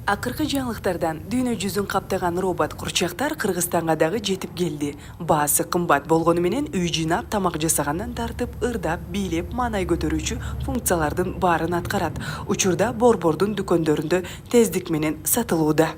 Акыркы жаңылыктардан дүйнө жүзүн каптаган робот курчактар Кыргызстанга дагы жетип келди. Баасы кымбат болгону менен үй жыйнап, тамак жасагандан тартып, ырдап, бийлеп, маанай көтөрүүчү функциялардын баарын аткарат. Учурда борбордун дүкөндөрүндө тездик менен сатылууда.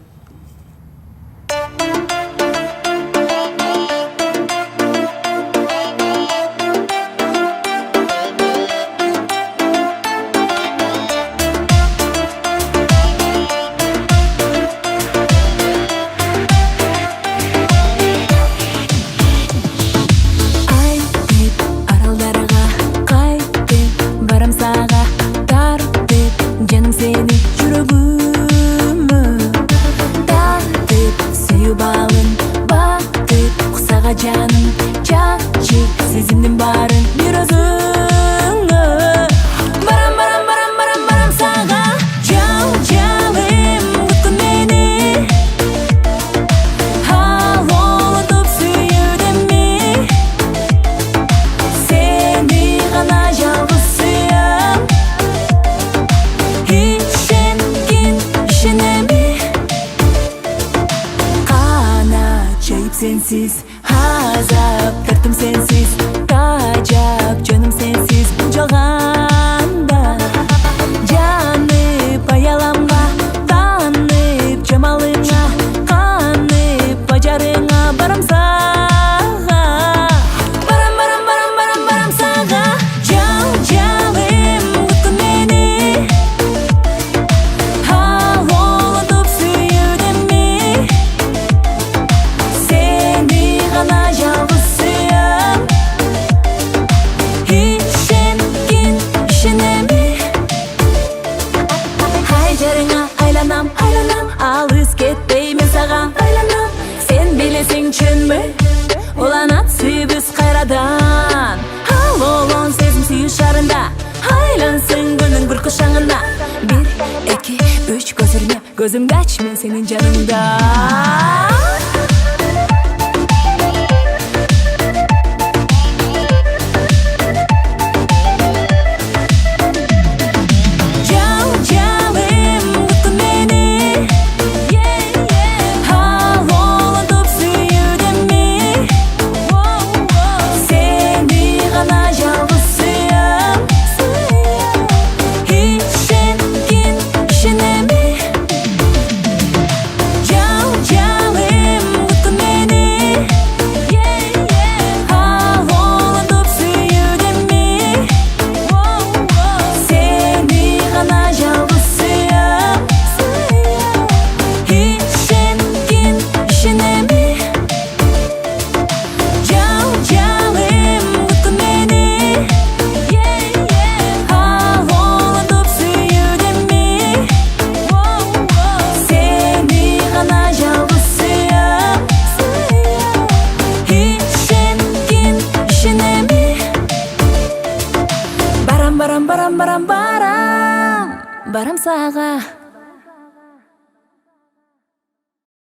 Canım çakçık сезимдин баарын бир өзүңө барам барам барам барам барам сага жал жалым күткүн мени ал олотуп сүйүүдөмү сени гана жалгыз сүйөм ишенгин ишенеми канат жайып сенсиз azap dertim sensiz Tacap canım sensiz Жалганда Жанып аялымга Танып жамалыңа Канып бажарыңа Барам сага Барам барам барам барам барам сага Жал жалым күткүн мени ал олотуп сүйүүдөмү сени гана жалгыз сүйөм ишенгин ишенеми айжарыңа айланам айланам алыс кетпей мен сага айланам сен билесиң чынбы уланат сүйүбүз кайрадан ал олон сезим сүйүү шарында айлансың күнүң бүр кушаңында бир эки үч көз ирмеп көзүмдү ач мен сенин жаныңда Барам барам барам барам барам сага